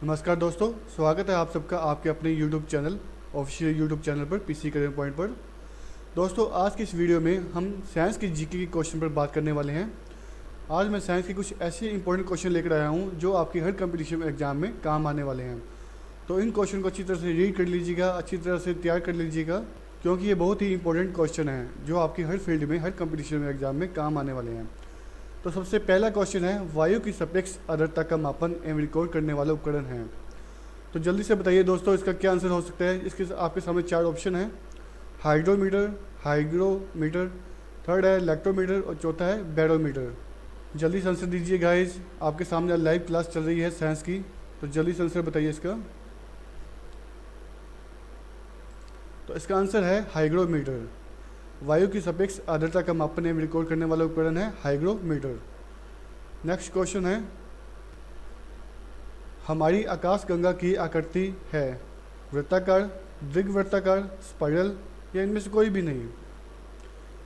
नमस्कार दोस्तों, स्वागत है आप सबका आपके अपने YouTube channel official YouTube channel पर पीसी करियर पॉइंट पर। दोस्तों, आज की इस वीडियो में हम साइंस की जीके के क्वेश्चन पर बात करने वाले हैं। आज मैं साइंस के कुछ ऐसे इंपॉर्टेंट क्वेश्चन लेकर आया हूं जो आपकी हर कंपटीशन एग्जाम में काम आने वाले हैं। तो इन क्वेश्चन को अच्छी तरह से रीड कर लीजिएगा, अच्छी तरह से तैयार कर लीजिएगा, क्योंकि ये बहुत ही इंपॉर्टेंट क्वेश्चन हैं जो आपकी हर फील्ड में, हर कंपटीशन में, एग्जाम में काम आने वाले हैं। तो सबसे पहला क्वेश्चन है, वायु की सापेक्ष आर्द्रता का मापन एवं रिकॉर्ड करने वाला उपकरण है। तो जल्दी से बताइए दोस्तों, इसका क्या आंसर हो सकता है। इसके आपके सामने चार ऑप्शन है, हाइड्रोमीटर, हाइग्रोमीटर, थर्ड है लैक्टोमीटर और चौथा है बैरोमीटर। जल्दी से आंसर दीजिए गाइज, आपके सामने लाइव क्लास चल रही है साइंस की, तो जल्दी से आंसर बताइए इसका। तो इसका आंसर है हाइग्रोमीटर। वायु की सापेक्ष आर्द्रता का मापन एवं रिकॉर्ड करने वाला उपकरण है हाइग्रोमीटर। नेक्स्ट क्वेश्चन है, हमारी आकाशगंगा की आकृति है वृत्ताकार, दीर्घवृत्ताकार, स्पाइरल या इनमें से कोई भी नहीं।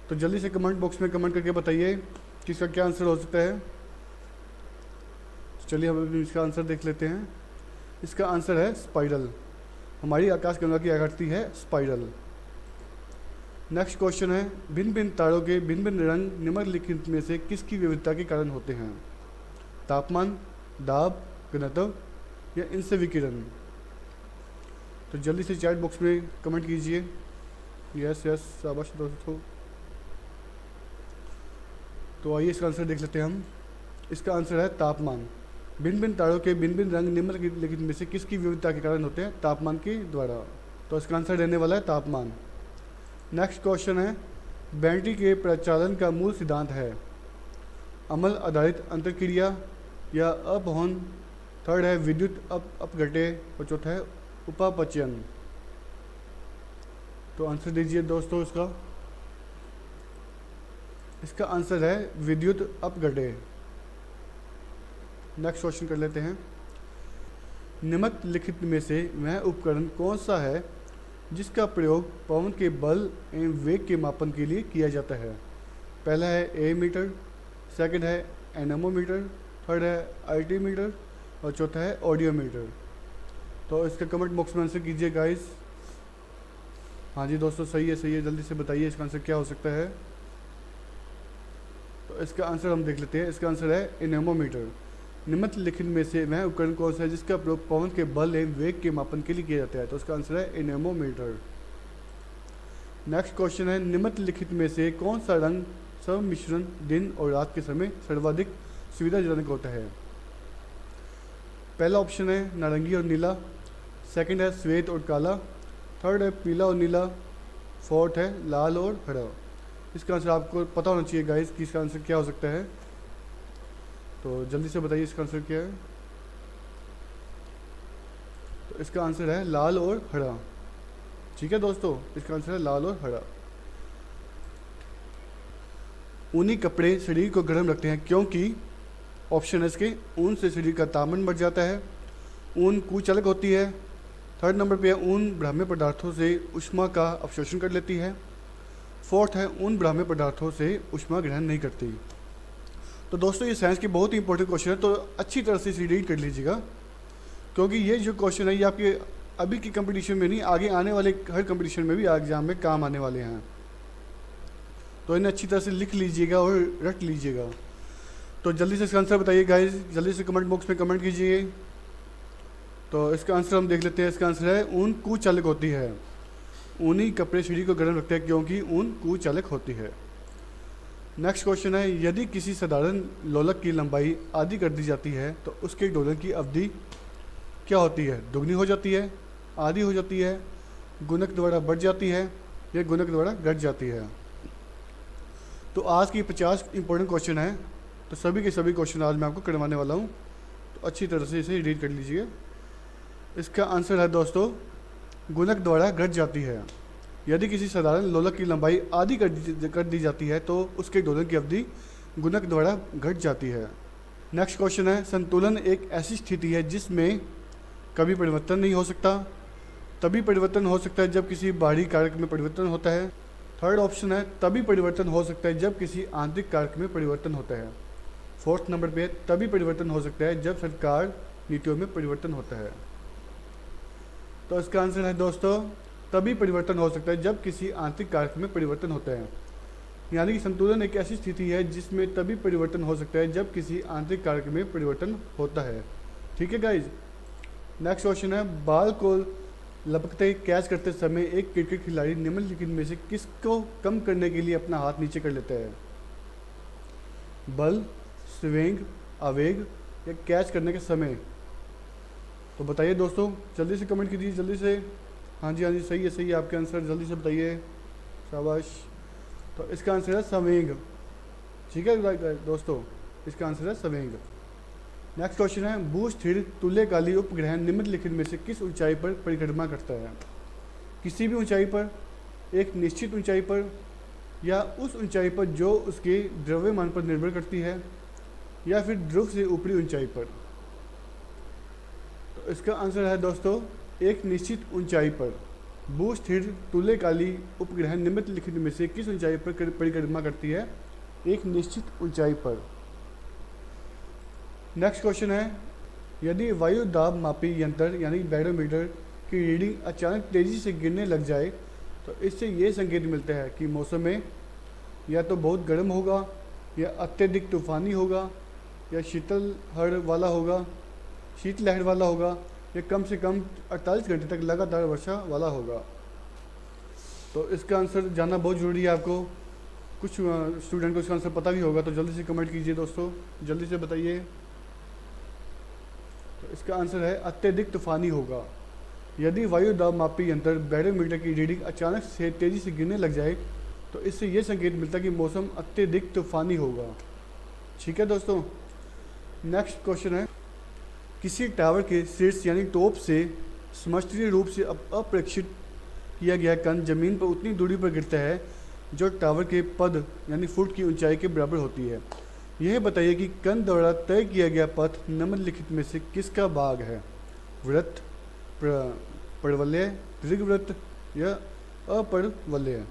तो जल्दी से कमेंट बॉक्स में कमेंट करके बताइए कि इसका क्या आंसर हो सकता है। चलिए हम इसका आंसर देख लेते हैं। इसका आंसर है स्पाइरल। हमारी आकाशगंगा की आकृति है स्पाइरल। नेक्स्ट क्वेश्चन है, भिन्न भिन्न तारों के भिन्न भिन्न रंग निम्नलिखित में से किसकी विविधता के कारण होते हैं। तापमान, दाब, घनत्व या इनसे विकिरण। तो जल्दी से चैट बॉक्स में कमेंट कीजिए। यस यस, शाबाश दोस्तों। तो आइए इसका आंसर देख लेते हैं हम। इसका आंसर है तापमान। भिन्न भिन्न तारों के भिन्न भिन्न रंग निम्नलिखित में से किसकी विविधता के कारण होते हैं। तापमान के द्वारा। तो इसका आंसर रहने वाला है तापमान। नेक्स्ट क्वेश्चन है, बैटरी के प्रचालन का मूल सिद्धांत है अमल आधारित अंतरक्रिया या अपहन, थर्ड है विद्युत अपघटे और चौथा है उपापचयन। तो आंसर दीजिए दोस्तों इसका। इसका आंसर है विद्युत अपघटे। नेक्स्ट क्वेश्चन कर लेते हैं, निम्नलिखित में से वह उपकरण कौन सा है जिसका प्रयोग पवन के बल एवं वेग के मापन के लिए किया जाता है। पहला है एमीटर, सेकंड है एनेमोमीटर, थर्ड है अल्टीमीटर और चौथा है ऑडियोमीटर। तो इसका कमेंट बॉक्स में आंसर कीजिए गाइस। हाँ जी दोस्तों, सही है सही है, जल्दी से बताइए इसका आंसर क्या हो सकता है। तो इसका आंसर हम देख लेते हैं। इसका आंसर है एनेमोमीटर। निम्नलिखित में से वह उपकरण कौन सा है जिसका प्रयोग पवन के बल एवं वेग के मापन के लिए किया जाता है। तो इसका आंसर है एनेमोमीटर। नेक्स्ट क्वेश्चन है, निम्नलिखित में से कौन सा रंग सम्मिश्रण दिन और रात के समय सर्वाधिक सुविधाजनक होता है। पहला ऑप्शन है नारंगी और नीला, सेकंड है श्वेत और काला, थर्ड है पीला और नीला, फोर्थ है लाल और हरा। इसका आंसर आपको पता होना चाहिए गाइस कि इसका आंसर क्या हो सकता है। तो जल्दी से बताइए इसका आंसर क्या है। तो इसका आंसर है लाल और हरा। ठीक है दोस्तों, इसका आंसर है लाल और हरा। ऊनी कपड़े शरीर को गर्म रखते हैं क्योंकि ऑप्शन है इसके, ऊन से शरीर का तापमान बढ़ जाता है, ऊन कुचालक होती है, थर्ड नंबर पे है ऊन ब्राह्म्य पदार्थों से ऊष्मा का अवशोषण कर लेती है, फोर्थ है ऊन ब्राह्म्य पदार्थों से ऊष्मा ग्रहण नहीं करती। तो दोस्तों, ये साइंस के बहुत ही इंपॉर्टेंट क्वेश्चन है, तो अच्छी तरह से इसे रीड कर लीजिएगा, क्योंकि ये जो क्वेश्चन है ये आपके अभी की कंपटीशन में नहीं, आगे आने वाले हर कंपटीशन में भी एग्जाम में काम आने वाले हैं। तो इन्हें अच्छी तरह से लिख लीजिएगा और रट लीजिएगा। तो जल्दी से इसका आंसर बताइए गाइस, जल्दी से कमेंट बॉक्स में कमेंट कीजिए। तो इसका आंसर हम देख लेते हैं। इसका आंसर है ऊन कुचालक होती है। ऊनी कपड़े शरीर को गर्म रखते हैं क्योंकि ऊन कुचालक होती है। नेक्स्ट क्वेश्चन है, यदि किसी साधारण लोलक की लंबाई आधी कर दी जाती है तो उसके डोलन की अवधि क्या होती है। दुगनी हो जाती है, आधी हो जाती है, गुणक द्वारा बढ़ जाती है या गुणक द्वारा घट जाती है। तो आज की 50 इंपॉर्टेंट क्वेश्चन है, तो सभी के सभी क्वेश्चन आज मैं आपको करवाने वाला हूँ, तो अच्छी तरह से इसे रीड कर लीजिए। इसका आंसर है दोस्तों गुणक द्वारा घट जाती है। यदि किसी साधारण लोलक की लंबाई आधी कर दी जाती है तो उसके डोलन की अवधि गुणक द्वारा घट जाती है। नेक्स्ट क्वेश्चन है, संतुलन एक ऐसी स्थिति है जिसमें कभी परिवर्तन नहीं हो सकता, तभी परिवर्तन हो सकता है जब किसी बाहरी कारक में परिवर्तन होता है। थर्ड ऑप्शन है, तभी परिवर्तन हो सकता है जब किसी आंतरिक कारक में परिवर्तन होता है। फोर्थ नंबर पे तभी परिवर्तन हो सकता है जब सरकार नीतियों में परिवर्तन होता है। तो इसका आंसर है दोस्तों, तभी परिवर्तन हो सकता है जब किसी आंतरिक कारक में परिवर्तन होता है। यानी कि संतुलन एक ऐसी स्थिति है जिसमें तभी परिवर्तन हो सकता है जब किसी आंतरिक कारक में परिवर्तन होता है। ठीक है गाइज। नेक्स्ट क्वेश्चन है, बॉल को लपकते कैच करते समय एक क्रिकेट खिलाड़ी निम्नलिखित में से किसको कम करने के लिए अपना हाथ नीचे कर लेता है? बल, स्विंग, आवेग या कैच करने के समय? तो बताइए दोस्तों, जल्दी से कमेंट कीजिए, जल्दी से। हाँ जी सही है आपके आंसर, जल्दी से बताइए, शाबाश। तो इसका आंसर है स्विंग। ठीक है दोस्तों, इसका आंसर है स्विंग। नेक्स्ट क्वेश्चन है, भू स्थिर तुल्यकाली उपग्रह निम्नलिखित में से किस ऊंचाई पर परिक्रमा करता है? किसी भी ऊंचाई पर, एक निश्चित ऊंचाई पर, या उस ऊंचाई पर जो उसके द्रव्यमान पर निर्भर करती है, या फिर ध्रुव से ऊपरी ऊंचाई पर? तो इसका आंसर है दोस्तों, एक निश्चित ऊंचाई पर। भू स्थिर तुल्यकाली उपग्रह निम्नलिखित में से किस ऊंचाई पर परिक्रमा करती है? एक निश्चित ऊंचाई पर। नेक्स्ट क्वेश्चन है, यदि वायु दाब मापी यंत्र यानी बैरोमीटर की रीडिंग अचानक तेज़ी से गिरने लग जाए तो इससे ये संकेत मिलता है कि मौसम में या तो बहुत गर्म होगा, या अत्यधिक तूफानी होगा, या शीतलहर वाला होगा, या कम से कम 48 घंटे तक लगातार वर्षा वाला होगा। तो इसका आंसर जानना बहुत ज़रूरी है आपको। कुछ स्टूडेंट को इसका आंसर पता भी होगा, तो जल्दी से कमेंट कीजिए दोस्तों, जल्दी से बताइए। तो इसका आंसर है अत्यधिक तूफानी होगा। यदि वायु दाब मापी यंत्र बैरोमीटर की रीडिंग अचानक से तेज़ी से गिरने लग जाए तो इससे ये संकेत मिलता है कि मौसम अत्यधिक तूफानी होगा। ठीक है दोस्तों। नेक्स्ट क्वेश्चन है, किसी टावर के शीर्ष यानी टॉप से समष्टीय रूप से अप्रेक्षित किया गया कण जमीन पर उतनी दूरी पर गिरता है जो टावर के पद यानी फुट की ऊंचाई के बराबर होती है। यह बताइए कि कण द्वारा तय किया गया पथ निम्नलिखित में से किसका भाग है? वृत्त, परवलय, दीर्घवृत्त या अपरवलय?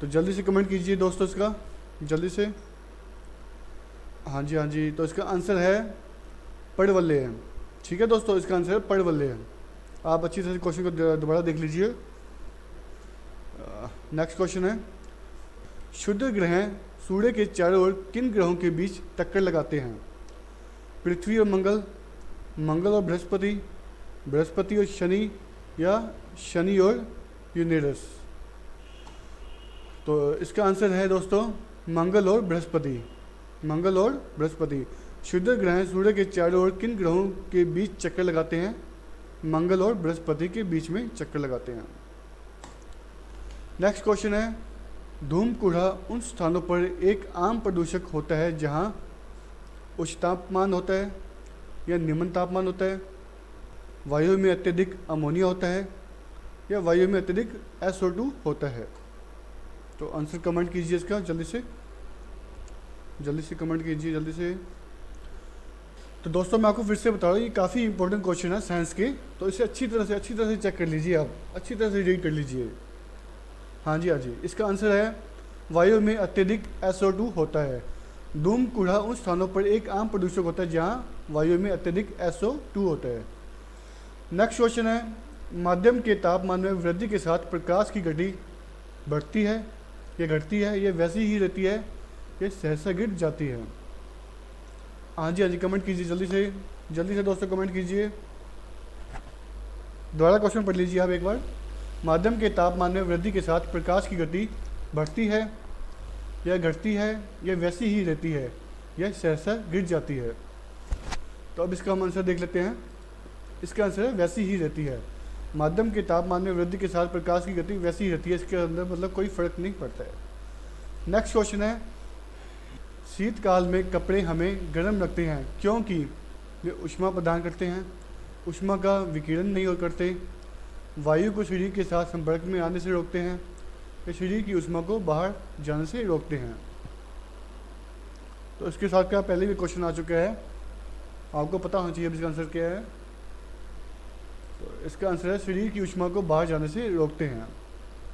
तो जल्दी से कमेंट कीजिए दोस्तों इसका, जल्दी से। हाँ जी, तो इसका आंसर है परवलय। ठीक है दोस्तों, इसका आंसर है परवलय। आप अच्छी तरह से क्वेश्चन को दोबारा देख लीजिए। नेक्स्ट क्वेश्चन है, क्षुद्र ग्रह सूर्य के चारों ओर किन ग्रहों के बीच टक्कर लगाते हैं? पृथ्वी और मंगल, मंगल और बृहस्पति, बृहस्पति और शनि, या शनि और यूरेनस? तो इसका आंसर है दोस्तों मंगल और बृहस्पति। मंगल और बृहस्पति। क्षुद्र ग्रह सूर्य के चारों ओर किन ग्रहों के बीच चक्कर लगाते हैं? मंगल और बृहस्पति के बीच में चक्कर लगाते हैं। नेक्स्ट क्वेश्चन है, धूमकुड़ा उन स्थानों पर एक आम प्रदूषक होता है जहां उच्च तापमान होता है या निम्न तापमान होता है, वायु में अत्यधिक अमोनिया होता है, या वायु में अत्यधिक SO2 होता है? तो आंसर कमेंट कीजिए इसका, जल्दी से कमेंट कीजिए, जल्दी से। तो दोस्तों मैं आपको फिर से बता रहा हूँ, ये काफ़ी इंपॉर्टेंट क्वेश्चन है साइंस के, तो इसे अच्छी तरह से चेक कर लीजिए, आप अच्छी तरह से रीड कर लीजिए। हाँ जी, इसका आंसर है वायु में अत्यधिक SO2 होता है। धूमकुड़ा उन स्थानों पर एक आम प्रदूषक होता है जहाँ वायु में अत्यधिक SO2 होता है। नेक्स्ट क्वेश्चन है, माध्यम के तापमान में वृद्धि के साथ प्रकाश की गति बढ़ती है या घटती है, या वैसी ही रहती है, या सहसा गिर जाती है? हाँ जी, कमेंट कीजिए, जल्दी से दोस्तों कमेंट कीजिए। दोबारा क्वेश्चन पढ़ लीजिए आप एक बार। माध्यम के तापमान में वृद्धि के साथ प्रकाश की गति बढ़ती है या घटती है, या वैसी ही रहती है, या सहसा गिर जाती है? तो अब इसका हम आंसर देख लेते हैं। इसका आंसर है वैसी ही रहती है। माध्यम के तापमान में वृद्धि के साथ प्रकाश की गति वैसी ही रहती है, इसके अंदर मतलब कोई फर्क नहीं पड़ता है। नेक्स्ट क्वेश्चन है, शीतकाल में कपड़े हमें गर्म रखते हैं क्योंकि वे ऊष्मा प्रदान करते हैं, ऊष्मा का विकिरण नहीं करते, वायु को शरीर के साथ संपर्क में आने से रोकते हैं, या शरीर की ऊष्मा को बाहर जाने से रोकते हैं? तो इसके साथ का पहले भी क्वेश्चन आ चुका है, आपको पता होना चाहिए इसका आंसर क्या है। तो इसका आंसर है शरीर की ऊष्मा को बाहर जाने से रोकते हैं।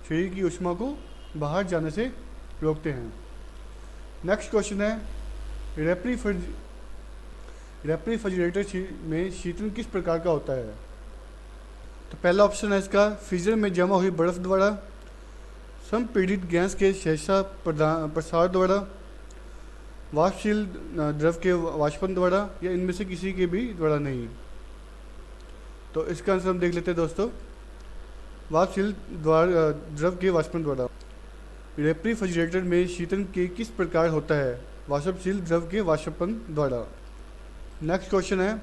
शरीर की ऊष्मा को बाहर जाने से रोकते हैं। नेक्स्ट क्वेश्चन है, रेफ्रिजरेटर में शीतलन किस प्रकार का होता है? तो पहला ऑप्शन है इसका फ्रीजर में जमा हुई बर्फ़ द्वारा, संपीड़ित गैस के सहसा प्रसार द्वारा, वाष्पशील द्रव के वाष्पन द्वारा, या इनमें से किसी के भी द्वारा नहीं। तो इसका आंसर हम देख लेते हैं दोस्तों, वाष्पशील द्रव के वाष्पन द्वारा। रेफ्रिजरेटर में शीतलन के किस प्रकार होता है? वाष्पशील द्रव के वाष्पन द्वारा। नेक्स्ट क्वेश्चन है,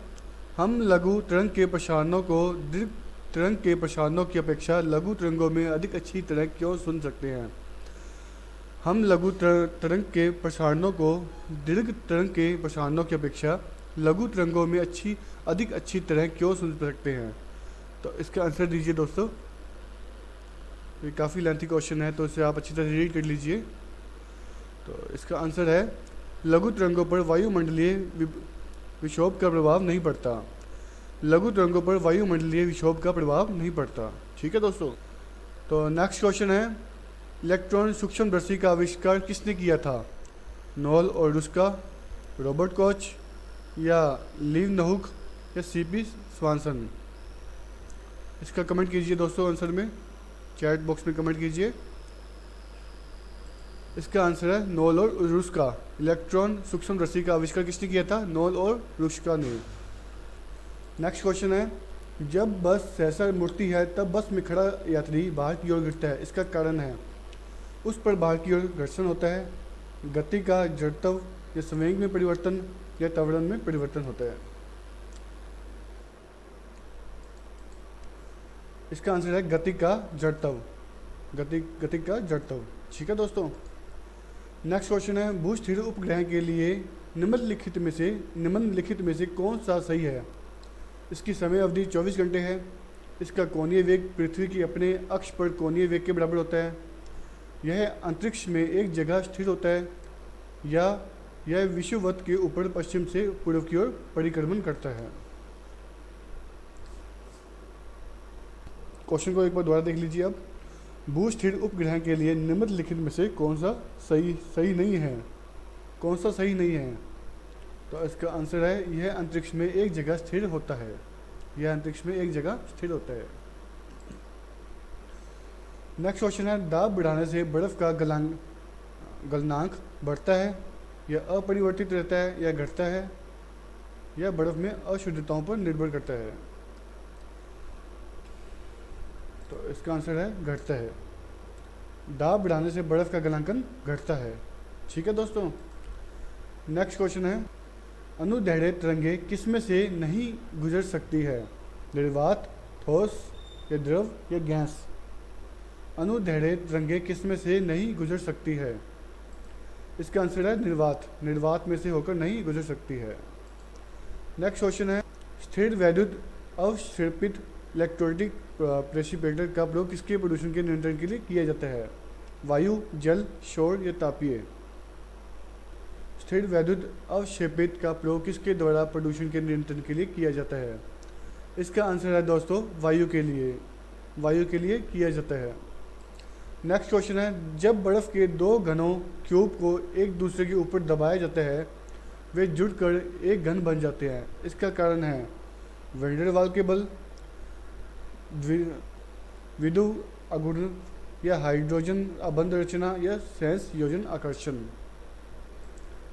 हम लघु तरंग के प्रसारणों को दीर्घ तरंग के प्रसारणों की अपेक्षा लघु तरंगों में अधिक अच्छी तरह क्यों सुन सकते हैं? हम लघु तरंग के प्रसारणों को दीर्घ तरंग के प्रसारणों की अपेक्षा लघु तरंगों में अधिक अच्छी तरह क्यों सुन सकते हैं? तो इसका आंसर दीजिए दोस्तों। ये काफ़ी लेंथी क्वेश्चन है तो इसे आप अच्छी तरह रीड कर लीजिए। तो इसका आंसर है लघु तरंगों पर वायुमंडलीय विक्षोभ का प्रभाव नहीं पड़ता। लघु तरंगों पर वायुमंडलीय विक्षोभ का प्रभाव नहीं पड़ता। ठीक है दोस्तों। तो नेक्स्ट क्वेश्चन है, इलेक्ट्रॉन सूक्ष्मदर्शी का आविष्कार किसने किया था? नोल और रुस्का, रॉबर्ट कॉच, या लीवनहुक, या सीपी स्वानसन? इसका कमेंट कीजिए दोस्तों, आंसर में चैट बॉक्स में कमेंट कीजिए। इसका आंसर है नोल और रुस्का। इलेक्ट्रॉन सूक्ष्मदर्शी का आविष्कार किसने किया था? नोल और रुस्का ने। नेक्स्ट क्वेश्चन है, जब बस सहसा मुड़ती है तब बस में खड़ा यात्री बाहर की ओर गिरता है, इसका कारण है? उस पर बाहर की ओर घर्षण होता है, गति का जड़त्व, या संवेग में परिवर्तन, या त्वरण में परिवर्तन होता है? इसका आंसर है गति का जड़त्व। गति का जड़त्व। ठीक है दोस्तों। नेक्स्ट क्वेश्चन है, भूस्थिर उपग्रह के लिए निम्नलिखित में से कौन सा सही है? इसकी समय अवधि 24 घंटे है, इसका कोणीय वेग पृथ्वी की अपने अक्ष पर कोणीय वेग के बराबर होता है, यह अंतरिक्ष में एक जगह स्थिर होता है, या यह विषुवत के ऊपर पश्चिम से पूर्व की ओर परिक्रमण करता है? क्वेश्चन को एक बार दोबारा देख लीजिए। अब भूस्थिर उपग्रह के लिए निम्नलिखित में से कौन सा सही नहीं है? कौन सा सही नहीं है? तो इसका आंसर है यह अंतरिक्ष में एक जगह स्थिर होता है। यह अंतरिक्ष में एक जगह स्थिर होता है। नेक्स्ट क्वेश्चन है, दाब बढ़ाने से बर्फ का गलनांक बढ़ता है, या अपरिवर्तित रहता है, या घटता है, या बर्फ में अशुद्धताओं पर निर्भर करता है? तो इसका आंसर है घटता है। दाब बढ़ाने से बर्फ का गलनांकन घटता है। ठीक है दोस्तों। नेक्स्ट क्वेश्चन है, अनुदैर्घ्य तरंगे किसमें से नहीं गुजर सकती है? निर्वात, ठोस, या द्रव, या गैस? अनुदैर्घ्य तरंगे किसमें से नहीं गुजर सकती है? इसका आंसर है निर्वात। निर्वात में से होकर नहीं गुजर सकती है। नेक्स्ट क्वेश्चन है, स्थिर वैद्युत अवक्षेपित इलेक्ट्रोलिटिक प्रेसिपिटेटर का प्रयोग किसके प्रदूषण के नियंत्रण के लिए किया जाता है? वायु, जल, शोर, या तापीय? स्थिर वैद्युत अवक्षेपित का प्रयोग किसके द्वारा प्रदूषण के नियंत्रण के लिए किया जाता है? इसका आंसर है दोस्तों वायु के लिए किया जाता है। नेक्स्ट क्वेश्चन है, जब बर्फ़ के दो घनों क्यूब को एक दूसरे के ऊपर दबाया जाता है वे जुड़कर एक घन बन जाते हैं, इसका कारण है? वैन डेर वाल के बल, विद्युत आघूर्ण, या हाइड्रोजन अबंध रचना, या सेंस योजन आकर्षण?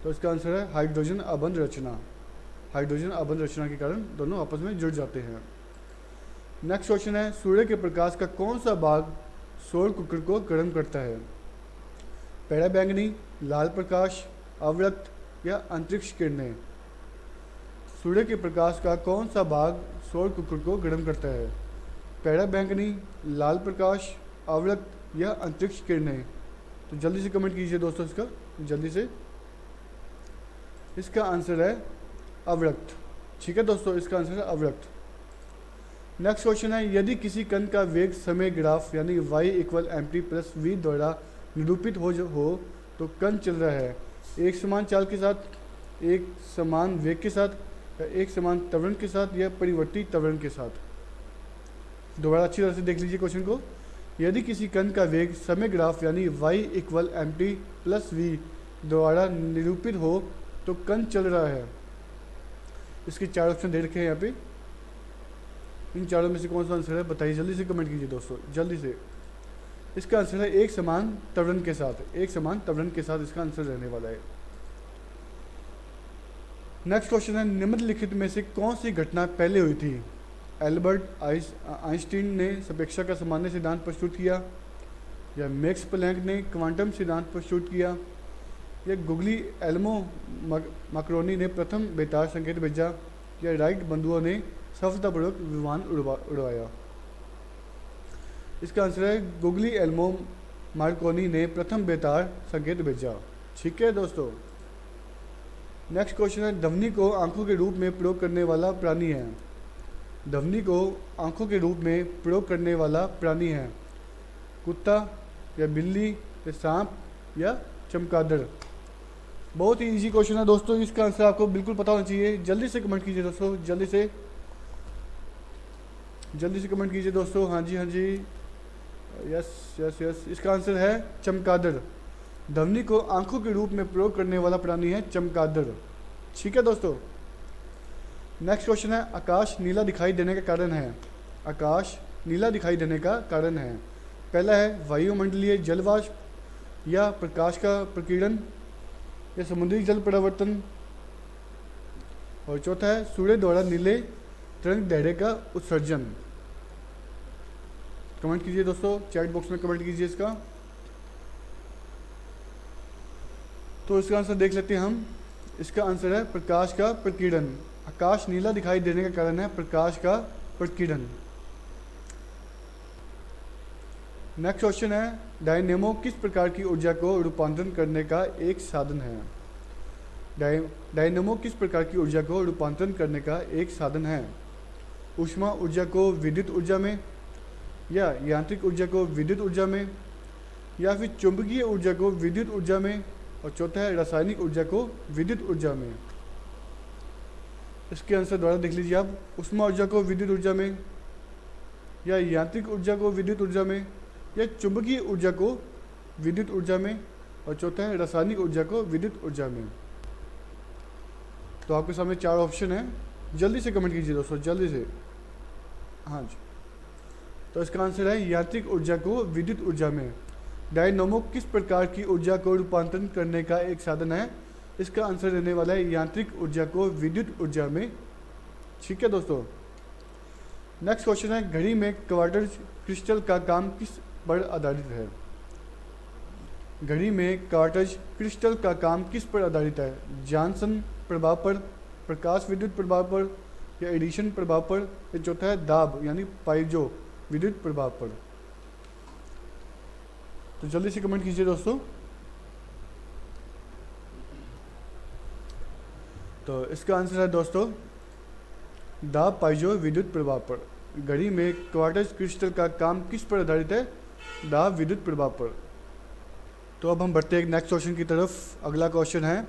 तो इसका आंसर है हाइड्रोजन अबंध रचना। हाइड्रोजन अबंध रचना के कारण दोनों आपस में जुड़ जाते हैं। नेक्स्ट क्वेश्चन है, सूर्य के प्रकाश का कौन सा भाग सौर कुकर को गर्म करता है? पराबैंगनी, लाल प्रकाश, अवरक्त, या अंतरिक्ष किरणें? सूर्य के प्रकाश का कौन सा भाग सौर कुकर को गर्म करता है? पराबैंगनी, लाल प्रकाश, अवरक्त, या अंतरिक्ष किरणें? तो जल्दी से कमेंट कीजिए दोस्तों इसका, जल्दी से। इसका आंसर है अवरक्त। ठीक है दोस्तों, इसका आंसर है अवरक्त। नेक्स्ट क्वेश्चन है, यदि किसी कण का वेग समय ग्राफ यानी y=mt+v द्वारा निरूपित हो तो कण चल रहा है एक समान चाल के साथ, एक समान वेग के साथ, या एक समान त्वरण के साथ, या परिवर्ती त्वरण के साथ? दोबारा अच्छी तरह से देख लीजिए क्वेश्चन को। यदि किसी कण का वेग समय ग्राफ यानी y=mt+v द्वारा निरूपित हो तो कण चल रहा है इसके 4 ऑप्शन दे रखे हैं यहाँ पे, इन चारों में से कौन सा आंसर है बताइए, जल्दी से कमेंट कीजिए दोस्तों, जल्दी से। इसका आंसर है एक समान त्वरण के साथ, एक समान त्वरण के साथ इसका आंसर रहने वाला है। नेक्स्ट क्वेश्चन है, निम्नलिखित में से कौन सी घटना पहले हुई थी? एल्बर्ट आइंस्टीन ने सापेक्षता का सामान्य सिद्धांत प्रस्तुत किया, या मैक्स प्लैंक ने क्वांटम सिद्धांत प्रस्तुत किया, या गुगली एल्मो माक्रोनी ने प्रथम बेतार संकेत भेजा, या राइट बंधुओं ने सफलतापूर्वक विमान उड़वाया? इसका आंसर है गुगली एल्मो मार्कोनी ने प्रथम बेतार संकेत भेजा। ठीक है दोस्तों। नेक्स्ट क्वेश्चन है, ध्वनि को आंखों के रूप में प्रयोग करने वाला प्राणी है? ध्वनि को आंखों के रूप में प्रयोग करने वाला प्राणी है? कुत्ता, या बिल्ली, या सांप, या चमगादड़? बहुत ही इजी क्वेश्चन है दोस्तों, इसका आंसर आपको बिल्कुल पता होना चाहिए। जल्दी से कमेंट कीजिए दोस्तों, जल्दी से कमेंट कीजिए दोस्तों। हाँ जी, हाँ जी, यस यस यस, इसका आंसर है चमगादड़। ध्वनि को आंखों के रूप में प्रयोग करने वाला प्राणी है चमगादड़। ठीक है दोस्तों। नेक्स्ट क्वेश्चन है, आकाश नीला दिखाई देने का कारण है? आकाश नीला दिखाई देने का कारण है? पहला है वायुमंडलीय जलवाष्प, या प्रकाश का प्रकीर्णन, या समुद्री जल परिवर्तन, और चौथा है सूर्य द्वारा नीले तरंग दैर्ध्य का उत्सर्जन। कमेंट कीजिए दोस्तों, चैट बॉक्स में कमेंट कीजिए इसका। तो इसका आंसर देख लेते हैं हम। इसका आंसर है प्रकाश का प्रकीर्णन। आकाश नीला दिखाई देने का कारण है प्रकाश का प्रकीर्णन। नेक्स्ट क्वेश्चन है, डायनेमो किस प्रकार की ऊर्जा को रूपांतरण करने का एक साधन है? डायनेमो किस प्रकार की ऊर्जा को रूपांतरण करने का एक साधन है? ऊष्मा ऊर्जा को विद्युत ऊर्जा में, या यांत्रिक ऊर्जा को विद्युत ऊर्जा में, या फिर चुंबकीय ऊर्जा को विद्युत ऊर्जा में, और चौथा है रासायनिक ऊर्जा को विद्युत ऊर्जा में। इसके आंसर द्वारा देख लीजिए आप। ऊष्मा ऊर्जा को विद्युत ऊर्जा में, या यांत्रिक ऊर्जा को विद्युत ऊर्जा में, या चुंबकीय ऊर्जा को विद्युत ऊर्जा में, और चौथा है रासायनिक ऊर्जा को विद्युत ऊर्जा में। तो आपके सामने 4 ऑप्शन है, जल्दी से कमेंट कीजिए दोस्तों, जल्दी से। हाँ जी, तो इसका आंसर है यांत्रिक ऊर्जा को विद्युत ऊर्जा में। डायनेमो किस प्रकार की ऊर्जा को रूपांतरण करने का एक साधन है? इसका आंसर रहने वाला है यांत्रिक ऊर्जा को विद्युत ऊर्जा में। ठीक है दोस्तों। नेक्स्ट क्वेश्चन है, घड़ी में क्वार्टर क्रिस्टल का काम किस पर आधारित है? घड़ी में क्वार्टर क्रिस्टल का काम किस पर आधारित है? जॉनसन प्रभाव पर, प्रकाश विद्युत प्रभाव पर, या एडिशन प्रभाव पर, या चौथा है दाब यानी पाइजो विद्युत प्रभाव पर? तो जल्दी से कमेंट कीजिए दोस्तों। तो इसका आंसर है दोस्तों दाब पाइजो विद्युत प्रभाव पर। घड़ी में क्वार्टर क्रिस्टल का काम किस पर आधारित है? दाब विद्युत प्रभाव पर। तो अब हम बढ़ते हैं नेक्स्ट क्वेश्चन की तरफ। अगला क्वेश्चन है,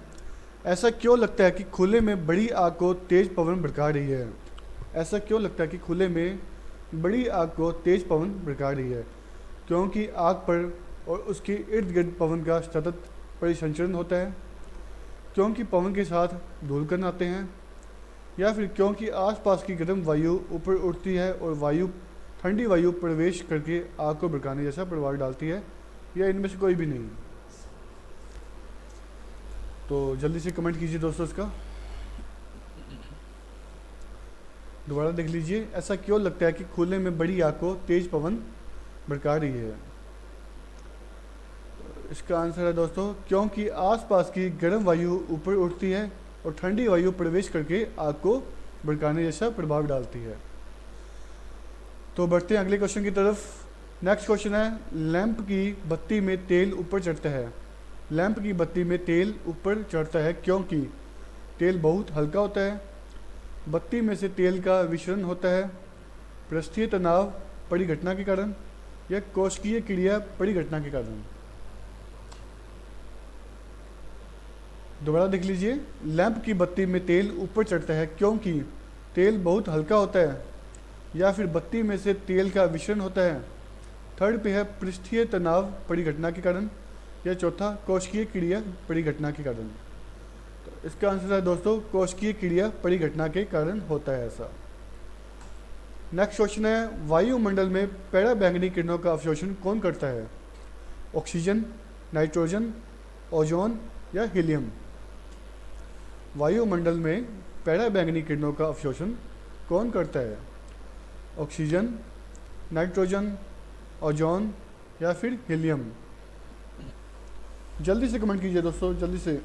ऐसा क्यों लगता है कि खुले में बड़ी आग को तेज पवन भड़का रही है? ऐसा क्यों लगता है कि खुले में बड़ी आग को तेज पवन भड़का रही है? क्योंकि आग पर और उसके इर्द गिर्द पवन का सतत परिसंचरण होता है, क्योंकि पवन के साथ धूलकण आते हैं, या फिर क्योंकि आसपास की गर्म वायु ऊपर उठती है और ठंडी वायु प्रवेश करके आग को भड़काने जैसा प्रभाव डालती है, या इनमें से कोई भी नहीं? तो जल्दी से कमेंट कीजिए दोस्तों इसका। दोबारा देख लीजिए, ऐसा क्यों लगता है कि खुले में बड़ी आग को तेज पवन भड़का रही है? इसका आंसर है दोस्तों क्योंकि आसपास की गर्म वायु ऊपर उठती है और ठंडी वायु प्रवेश करके आग को भड़काने जैसा प्रभाव डालती है। तो बढ़ते हैं अगले क्वेश्चन की तरफ। नेक्स्ट क्वेश्चन है, लैंप की बत्ती में तेल ऊपर चढ़ता है। लैंप की बत्ती में तेल ऊपर चढ़ता है क्योंकि तेल बहुत हल्का होता है, बत्ती में से तेल का विसरण होता है, पृष्ठीय तनाव परिघटना के कारण, या कोशिकीय क्रिया परिघटना के कारण? दोबारा देख लीजिए, लैंप की बत्ती में तेल ऊपर चढ़ता है क्योंकि तेल बहुत हल्का होता है, या फिर बत्ती में से तेल का विसरण होता है। थर्ड पे है पृष्ठीय तनाव परिघटना के कारण, या चौथा कोशिकीय क्रिया परिघटना के कारण। तो इसका आंसर है दोस्तों कोशिकीय क्रिया परिघटना के कारण होता है ऐसा। नेक्स्ट क्वेश्चन है वायुमंडल में पराबैंगनी किरणों का अवशोषण कौन करता है? ऑक्सीजन, नाइट्रोजन, ओजोन या हीलियम? वायुमंडल में पराबैंगनी किरणों का अवशोषण कौन करता है? ऑक्सीजन, नाइट्रोजन, ओजोन या फिर हीलियम? जल्दी से कमेंट कीजिए दोस्तों, जल्दी से।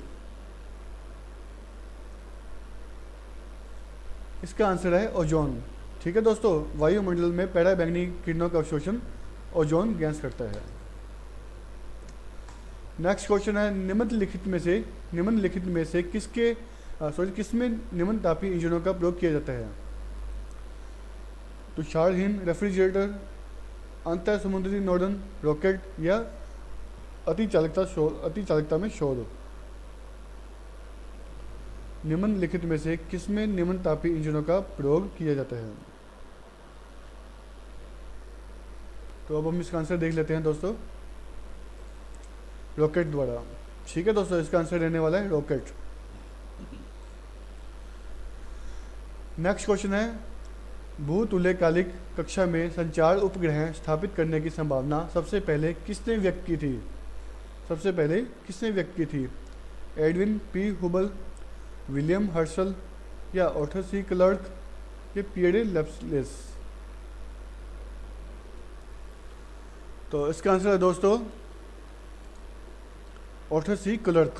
इसका आंसर है ओजोन। ठीक है दोस्तों, वायुमंडल में पराबैंगनी किरणों का अवशोषण ओजोन गैस करता है। नेक्स्ट क्वेश्चन है निम्नलिखित में से किसमें निम्नतापी इंजनों का प्रयोग किया जाता है? तुषारहीन रेफ्रिजरेटर, अंतर समुद्री नोर्डन रॉकेट या अति चालकता में शोध? निम्नलिखित में से किसमें निम्नतापी इंजनों का प्रयोग किया जाता है? तो अब हम इसका आंसर देख लेते हैं दोस्तों, रॉकेट द्वारा। ठीक है दोस्तों, इसका आंसर रहने वाला है रॉकेट। नेक्स्ट क्वेश्चन है भूतुल्यकालिक कक्षा में संचार उपग्रह स्थापित करने की संभावना सबसे पहले किसने व्यक्त की थी? Edwin P Hubel, William Herschel या आर्थर सी क्लार्क या पियरे लैप्लेस? तो इसका आंसर है दोस्तों आर्थर सी क्लार्क।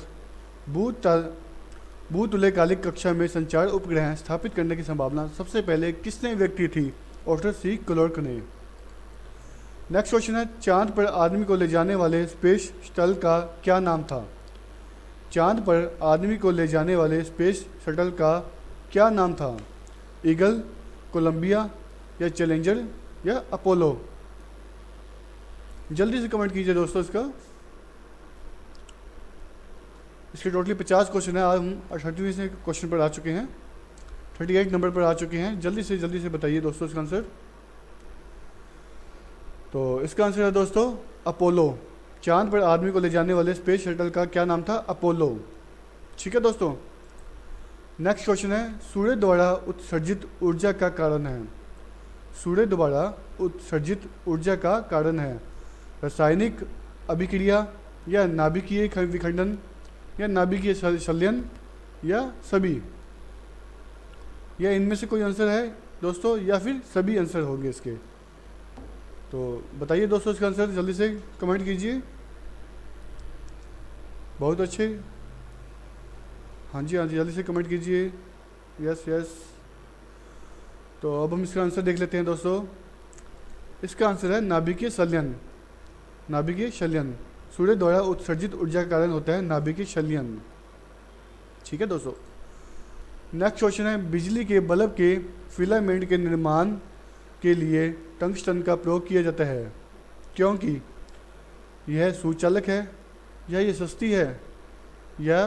भूतुल्यकालिक कक्षा में संचार उपग्रह स्थापित करने की संभावना सबसे पहले किसने व्यक्त की थी? आर्थर सी क्लार्क ने। नेक्स्ट क्वेश्चन है चांद पर आदमी को ले जाने वाले स्पेस शटल का क्या नाम था? चांद पर आदमी को ले जाने वाले स्पेस शटल का क्या नाम था? ईगल, कोलंबिया या चैलेंजर या अपोलो? जल्दी से कमेंट कीजिए दोस्तों इसके टोटली 50 क्वेश्चन है। आज हम 38वें क्वेश्चन पर आ चुके हैं, 38 नंबर पर आ चुके हैं। जल्दी से बताइए दोस्तों इसका आंसर। तो इसका आंसर है दोस्तों अपोलो। चांद पर आदमी को ले जाने वाले स्पेस शटल का क्या नाम था? अपोलो। ठीक है दोस्तों, नेक्स्ट क्वेश्चन है सूर्य द्वारा उत्सर्जित ऊर्जा का कारण है? सूर्य द्वारा उत्सर्जित ऊर्जा का कारण है रासायनिक अभिक्रिया या नाभिकीय विखंडन या नाभिकीय संलयन या सभी? या इनमें से कोई आंसर है दोस्तों या फिर सभी आंसर होंगे इसके? तो बताइए दोस्तों इसका आंसर, जल्दी से कमेंट कीजिए। बहुत अच्छे, हाँ जी जल्दी से कमेंट कीजिए। यस। तो अब हम इसका आंसर देख लेते हैं दोस्तों। इसका आंसर है नाभिकीय संलयन। सूर्य द्वारा उत्सर्जित ऊर्जा का कारण होता है नाभिकीय संलयन। ठीक है दोस्तों, नेक्स्ट क्वेश्चन है बिजली के बल्ब के फिलामेंट के निर्माण के लिए टंगस्टन का प्रयोग किया जाता है क्योंकि यह सुचालक है या ये सस्ती है या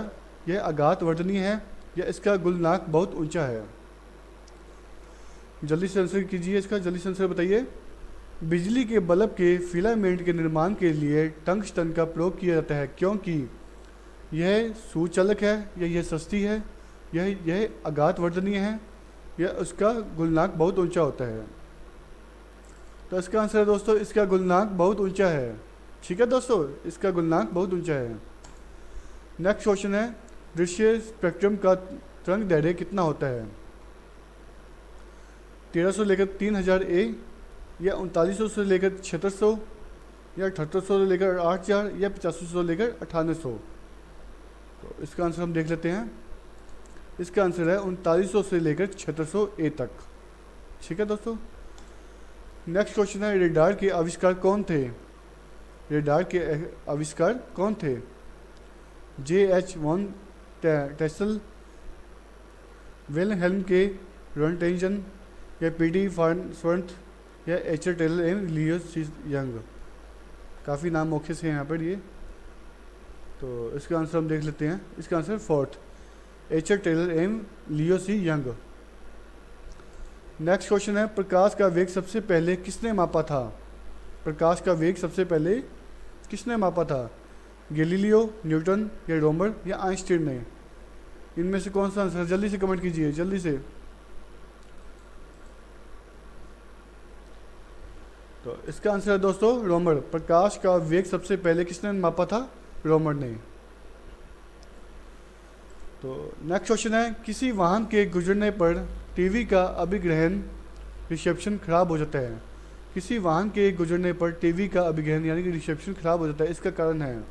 यह आघात वर्धनीय है या इसका गुलनाक बहुत ऊंचा है? जल्दी से आंसर कीजिए इसका, जल्दी से आंसर बताइए। बिजली के बल्ब के फिलामेंट के निर्माण के लिए टंगस्टन का प्रयोग किया जाता है क्योंकि यह सुचालक है या यह सस्ती है या यह आघात वर्धनीय है या उसका गुलनाक बहुत ऊंचा होता है? तो इसका आंसर है दोस्तों इसका गुलनाक बहुत ऊंचा है। ठीक है दोस्तों, इसका गुलनाक बहुत ऊंचा है। नेक्स्ट क्वेश्चन है दृश्य स्पेक्ट्रम का तरंग दैर्ध्य कितना होता है? 1300 लेकर 3000 ए या 3900 से लेकर 7600 या 7800 से लेकर 8000 या 8500 से लेकर 9800? तो इसका आंसर हम देख लेते हैं। इसका आंसर है 3900 से लेकर 7600 ए तक। ठीक है दोस्तों, नेक्स्ट क्वेश्चन है रेडार के आविष्कार कौन थे? J.H. वॉन टेसल, विल्हेल्म के रोंटेंजन या P.D. फार्न्सवर्थ या एचर टेलर एवं लियो सी यंग? काफ़ी नाम मुख्य से हैं यहाँ पर ये। तो इसका आंसर हम देख लेते हैं। इसका आंसर फोर्थ, एचर टेलर एवं लियो सी यंग। नेक्स्ट क्वेश्चन है प्रकाश का वेग सबसे पहले किसने मापा था? प्रकाश का वेग सबसे पहले किसने मापा था? गैलीलियो, न्यूटन या रोमर या आइंस्टीन ने? इनमें से कौन सा आंसर है? जल्दी से कमेंट कीजिए, जल्दी से। तो इसका आंसर है दोस्तों रोमर। प्रकाश का वेग सबसे पहले किसने मापा था? रोमर ने। तो नेक्स्ट क्वेश्चन है, किसी वाहन के गुजरने पर टीवी का अभिग्रहण रिसेप्शन खराब हो जाता है। किसी वाहन के गुजरने पर टीवी का अभिग्रहण यानी कि रिसेप्शन खराब हो जाता है, इसका कारण है।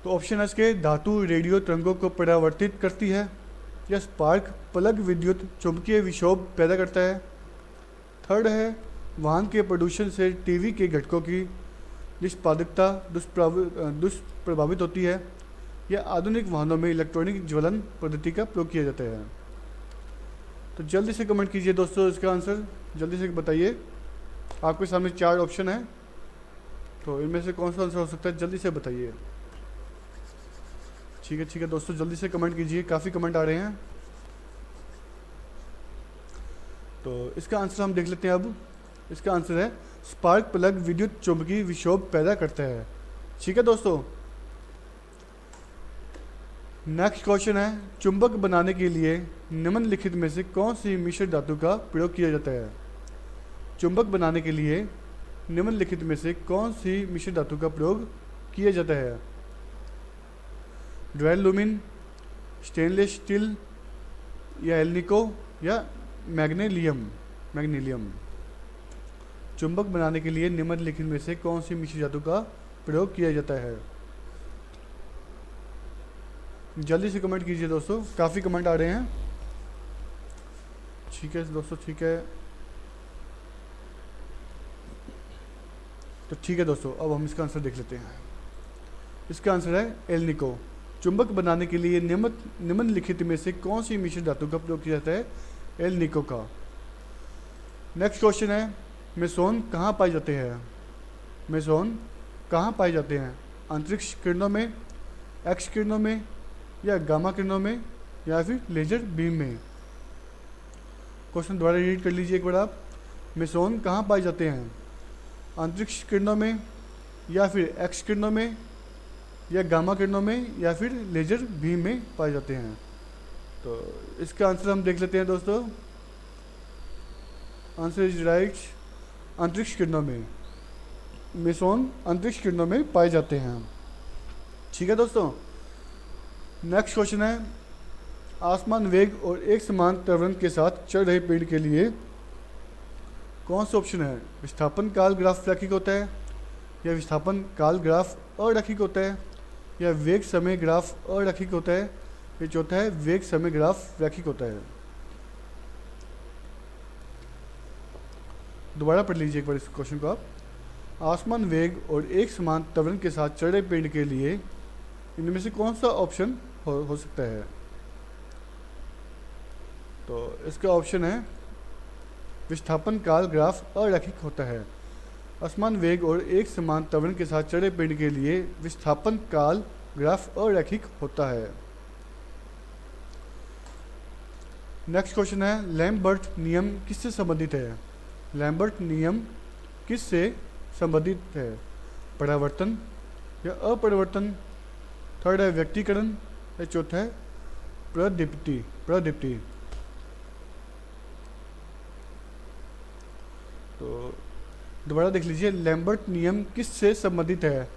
तो ऑप्शन है इसके, धातु रेडियो तरंगों को परावर्तित करती है, या स्पार्क प्लग विद्युत चुंबकीय विक्षोभ पैदा करता है। थर्ड है, वाहन के प्रदूषण से टीवी के घटकों की निष्पादकता दुष्प्रभावित होती है, या आधुनिक वाहनों में इलेक्ट्रॉनिक ज्वलन पद्धति का प्रयोग किया जाता है। तो जल्दी से कमेंट कीजिए दोस्तों इसका आंसर, जल्दी से बताइए। आपके सामने 4 ऑप्शन है, तो इनमें से कौन सा आंसर हो सकता है? जल्दी से बताइए। ठीक है दोस्तों, जल्दी से कमेंट कीजिए, काफ़ी कमेंट आ रहे हैं। तो इसका आंसर हम देख लेते हैं अब। इसका आंसर है स्पार्क प्लग विद्युत चुंबकीय विक्षोभ पैदा करता है। ठीक है दोस्तों, नेक्स्ट क्वेश्चन है, चुंबक बनाने के लिए निम्नलिखित में से कौन सी मिश्र धातु का प्रयोग किया जाता है? चुंबक बनाने के लिए निम्नलिखित में से कौन सी मिश्र धातु का प्रयोग किया जाता है? ड्यूरेलुमिन, स्टेनलेस स्टील, या एल्निको, या मैग्नीलियम। चुंबक बनाने के लिए निम्नलिखित में से कौन सी मिश्र धातु का प्रयोग किया जाता है? जल्दी से कमेंट कीजिए दोस्तों, काफ़ी कमेंट आ रहे हैं। ठीक है दोस्तों, ठीक है। तो ठीक है दोस्तों, अब हम इसका आंसर देख लेते हैं। इसका आंसर है एल्निको। चुंबक बनाने के लिए निम्नलिखित में से कौन सी मिश्र धातु का प्रयोग किया जाता है? एल्निको का। नेक्स्ट क्वेश्चन है, मेसोन कहाँ पाए जाते हैं? मेसोन कहाँ पाए जाते हैं? अंतरिक्ष किरणों में, एक्स किरणों में, या गामा किरणों में, या फिर लेजर बीम में? क्वेश्चन दोबारा रीड कर लीजिए एक बार आप। मेसोन कहाँ पाए जाते हैं? अंतरिक्ष किरणों में, या फिर एक्स किरणों में, या गामा किरणों में, या फिर लेजर बीम में पाए जाते हैं? तो इसका आंसर हम देख लेते हैं दोस्तों। आंसर इज राइट, अंतरिक्ष किरणों में। मेसोन अंतरिक्ष किरणों में पाए जाते हैं। ठीक है दोस्तों, नेक्स्ट क्वेश्चन है, आसमान वेग और एक समान त्वरण के साथ चल रहे पेड़ के लिए कौन सा ऑप्शन है? विस्थापन काल ग्राफ रैखिक होता है, या विस्थापन काल ग्राफ अरैखिक होता है, या वेग समय ग्राफ अरैखिक होता है, या चौथा है वेग समय ग्राफ रैखिक होता है। दोबारा पढ़ लीजिए एक बार इस क्वेश्चन को आप। आसमान वेग और एक समान त्वरण के साथ चल रहे पेड़ के लिए इनमें से कौन सा ऑप्शन हो सकता है? तो इसका ऑप्शन है विस्थापन काल ग्राफ अरैखिक होता है। असमान वेग और एक समान त्वरण के साथ चढ़े पेड़ के लिए विस्थापन काल ग्राफ अरैखिक होता है। नेक्स्ट क्वेश्चन है, लैम्बर्ट नियम किससे संबंधित है? लैम्बर्ट नियम किससे संबंधित है? परावर्तन या अपरिवर्तन? थर्ड है व्यक्तीकरण, या चौथा है प्रदीप्ति। तो दोबारा देख लीजिए, लैम्बर्ट नियम किससे संबंधित है?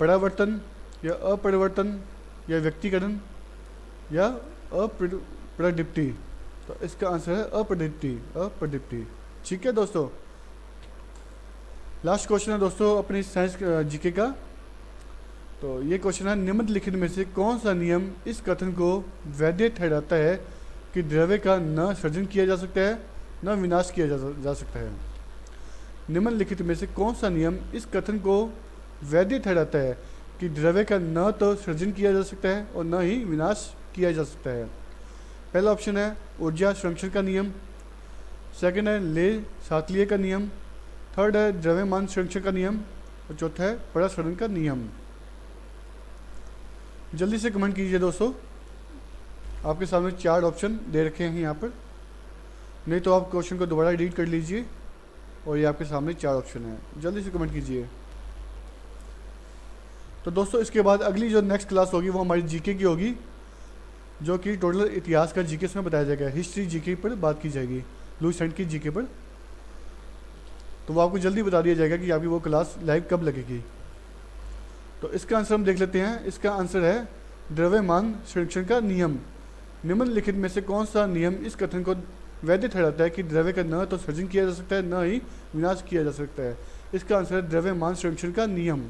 परावर्तन या अपरिवर्तन, या व्यक्तीकरण, या प्रदीप्ति? तो इसका आंसर है अप्रदीप्ति। ठीक है दोस्तों, लास्ट क्वेश्चन है दोस्तों अपनी साइंस जीके का। तो ये क्वेश्चन है, निम्नलिखित में से कौन सा नियम इस कथन को वैध ठहराता है कि द्रव्य का न सृजन किया जा सकता है न विनाश किया जा सकता है? निम्नलिखित में से कौन सा नियम इस कथन को वैध ठहराता है कि द्रव्य का न तो सृजन किया जा सकता है और न ही विनाश किया जा सकता है? पहला ऑप्शन है ऊर्जा संरक्षण का नियम, सेकंड है ले सातलीय का नियम, थर्ड है द्रव्यमान संरक्षण का नियम, और चौथा है परासरण का नियम। जल्दी से कमेंट कीजिए दोस्तों, आपके सामने 4 ऑप्शन दे रखे हैं यहाँ पर, नहीं तो आप क्वेश्चन को दोबारा रीड कर लीजिए और ये आपके सामने 4 ऑप्शन है। जल्दी से कमेंट कीजिए। तो दोस्तों इसके बाद अगली जो नेक्स्ट क्लास होगी वो हमारी जीके की होगी, जो कि टोटल इतिहास का जीके इसमें बताया जाएगा। हिस्ट्री जीके पर बात की जाएगी, लुईस एंट की जीके पर। तो वो आपको जल्दी बता दिया जाएगा कि आपकी वो क्लास लाइव कब लगेगी। तो इसका आंसर हम देख लेते हैं। इसका आंसर है द्रव्यमान संरक्षण का नियम। निम्नलिखित में से कौन सा नियम इस कथन को वैध ठहराता है कि द्रव्य का न तो सृजन किया जा सकता है न ही विनाश किया जा सकता है। इसका आंसर है द्रव्यमान संरक्षण का नियम।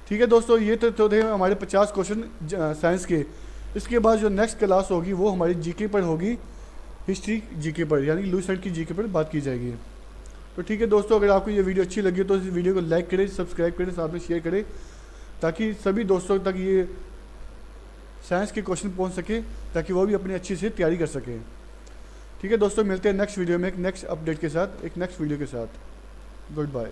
ठीक है दोस्तों, ये तो थे हमारे 50 क्वेश्चन साइंस के। इसके बाद जो नेक्स्ट क्लास होगी वो हमारी जीके पर होगी, हिस्ट्री जीके पर, यानी लुईस एंट की जीके पर बात की जाएगी। तो ठीक है दोस्तों, अगर आपको ये वीडियो अच्छी लगी तो इस वीडियो को लाइक करें, सब्सक्राइब करें, साथ में शेयर करें, ताकि सभी दोस्तों तक ये साइंस के क्वेश्चन पहुंच सके, ताकि वो भी अपनी अच्छी से तैयारी कर सकें। ठीक है दोस्तों, मिलते हैं नेक्स्ट वीडियो में एक नेक्स्ट अपडेट के साथ, एक नेक्स्ट वीडियो के साथ। Good bye.